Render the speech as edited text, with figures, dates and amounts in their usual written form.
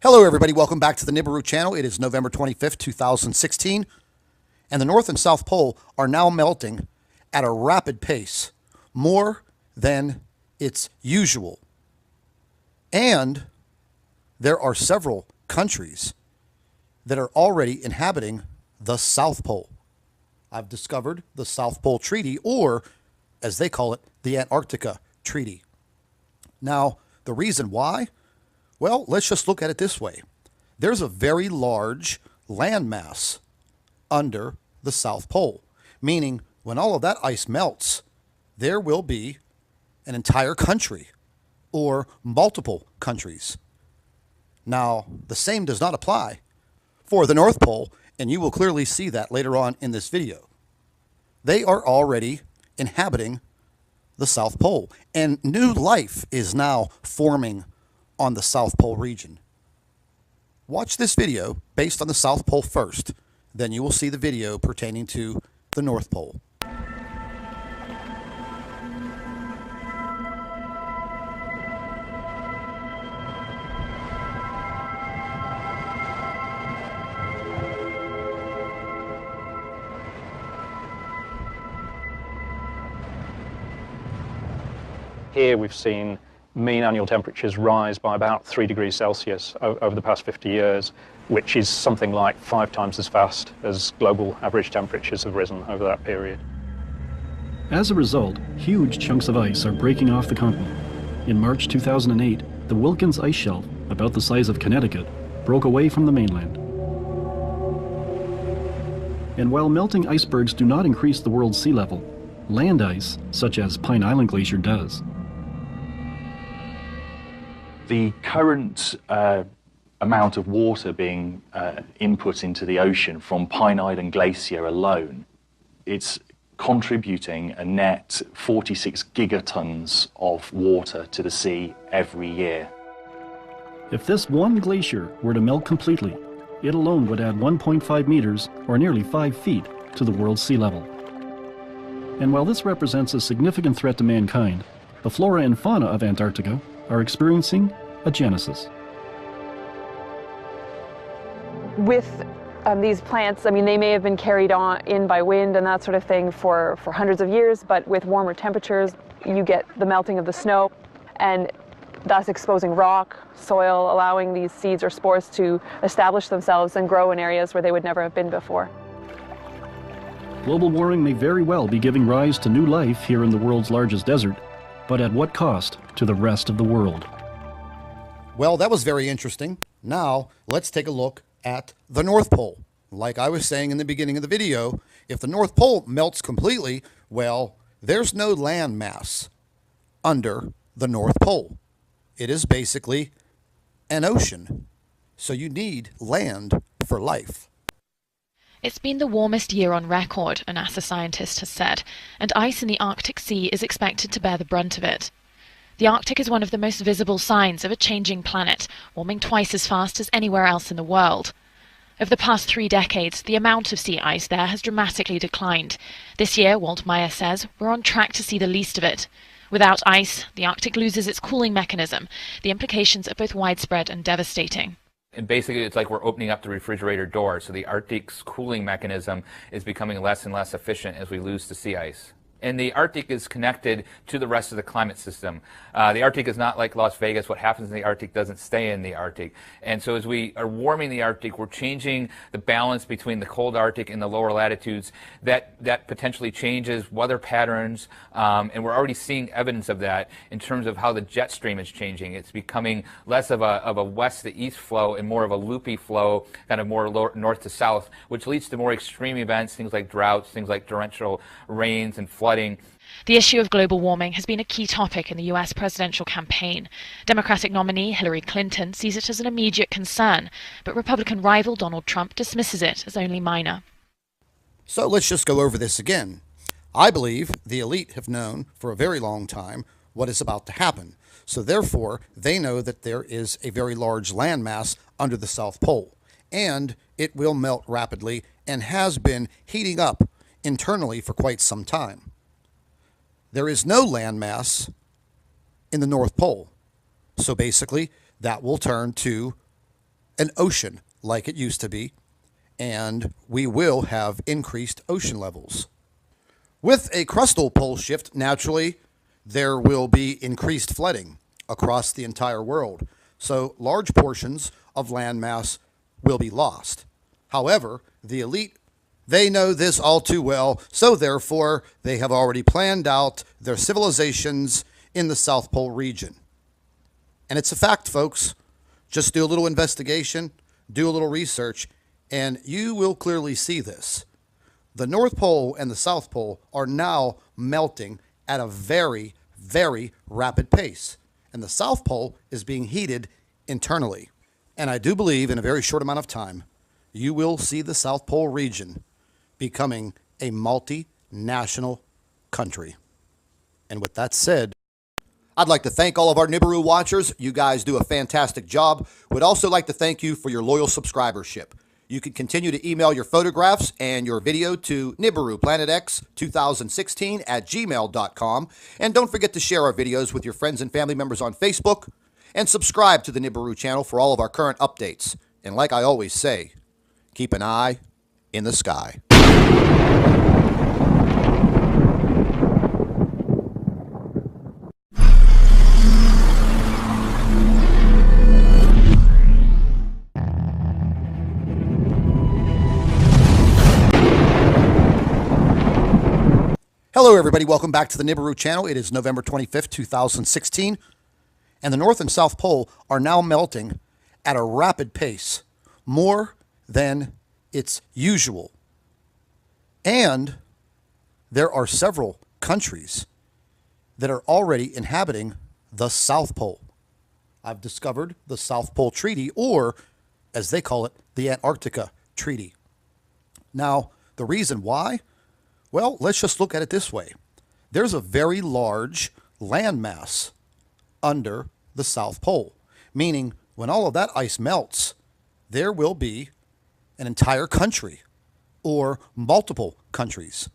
Hello everybody, welcome back to the Nibiru channel. It is November 25th, 2016, and the North and South Pole are now melting at a rapid pace, more than it's usual. And there are several countries that are already inhabiting the South Pole. I've discovered the South Pole Treaty, or as they call it, the Antarctica Treaty. Now, the reason why? Well, let's just look at it this way. There's a very large landmass under the South Pole, meaning when all of that ice melts, there will be an entire country or multiple countries. Now, the same does not apply for the North Pole, and you will clearly see that later on in this video. They are already inhabiting the South Pole, and new life is now forming on the South Pole region. Watch this video based on the South Pole first, then you will see the video pertaining to the North Pole. Here we've seen mean annual temperatures rise by about 3 degrees Celsius over the past 50 years, which is something like 5 times as fast as global average temperatures have risen over that period. As a result, huge chunks of ice are breaking off the continent. In March 2008, the Wilkins ice shelf, about the size of Connecticut, broke away from the mainland. And while melting icebergs do not increase the world's sea level, land ice, such as Pine Island Glacier, does. The current amount of water being input into the ocean from Pine Island Glacier alone, it's contributing a net 46 gigatons of water to the sea every year. If this one glacier were to melt completely, it alone would add 1.5 meters, or nearly 5 feet, to the world's sea level. And while this represents a significant threat to mankind, the flora and fauna of Antarctica are experiencing a genesis. With these plants, I mean, they may have been carried in by wind and that sort of thing for hundreds of years, but with warmer temperatures, you get the melting of the snow, and thus exposing rock, soil, allowing these seeds or spores to establish themselves and grow in areas where they would never have been before. Global warming may very well be giving rise to new life here in the world's largest desert, but at what cost to the rest of the world? Well, that was very interesting. Now, let's take a look at the North Pole. Like I was saying in the beginning of the video, if the North Pole melts completely, well, there's no land mass under the North Pole. It is basically an ocean. So you need land for life. It's been the warmest year on record, a NASA scientist has said, and ice in the Arctic Sea is expected to bear the brunt of it. The Arctic is one of the most visible signs of a changing planet, warming twice as fast as anywhere else in the world. Over the past 3 decades, the amount of sea ice there has dramatically declined. This year, Walt Meyer says, we're on track to see the least of it. Without ice, the Arctic loses its cooling mechanism. The implications are both widespread and devastating. And basically, it's like we're opening up the refrigerator door, so the Arctic's cooling mechanism is becoming less and less efficient as we lose the sea ice. And the Arctic is connected to the rest of the climate system. The Arctic is not like Las Vegas. What happens in the Arctic doesn't stay in the Arctic. And so as we are warming the Arctic, we're changing the balance between the cold Arctic and the lower latitudes. That potentially changes weather patterns, and we're already seeing evidence of that in terms of how the jet stream is changing. It's becoming less of a west to east flow and more of a loopy flow, kind of more north to south, which leads to more extreme events, things like droughts, things like torrential rains and flooding. The issue of global warming has been a key topic in the US presidential campaign. Democratic nominee Hillary Clinton sees it as an immediate concern, but Republican rival Donald Trump dismisses it as only minor. So let's just go over this again. I believe the elite have known for a very long time what is about to happen. So therefore, they know that there is a very large landmass under the South Pole, and it will melt rapidly and has been heating up internally for quite some time. There is no landmass in the North Pole. So basically, that will turn to an ocean like it used to be, and we will have increased ocean levels. With a crustal pole shift, naturally, there will be increased flooding across the entire world. So large portions of landmass will be lost. However, the elite, they know this all too well, so therefore they have already planned out their civilizations in the South Pole region. And it's a fact, folks. Just do a little investigation, do a little research, and you will clearly see this. The North Pole and the South Pole are now melting at a very, very rapid pace. And the South Pole is being heated internally. And I do believe in a very short amount of time, you will see the South Pole region becoming a multinational country. And with that said, I'd like to thank all of our Nibiru watchers. You guys do a fantastic job. Would also like to thank you for your loyal subscribership. You can continue to email your photographs and your video to NibiruPlanetX2016@gmail.com. And don't forget to share our videos with your friends and family members on Facebook. And subscribe to the Nibiru channel for all of our current updates. And like I always say, keep an eye in the sky. Hello, everybody. Welcome back to the Nibiru channel. It is November 25th, 2016, and the North and South Pole are now melting at a rapid pace, more than it's usual. And there are several countries that are already inhabiting the South Pole. I've discovered the South Pole Treaty, or as they call it, the Antarctica Treaty. Now, the reason why? Well, let's just look at it this way. There's a very large landmass under the South Pole, meaning when all of that ice melts, there will be an entire country or multiple countries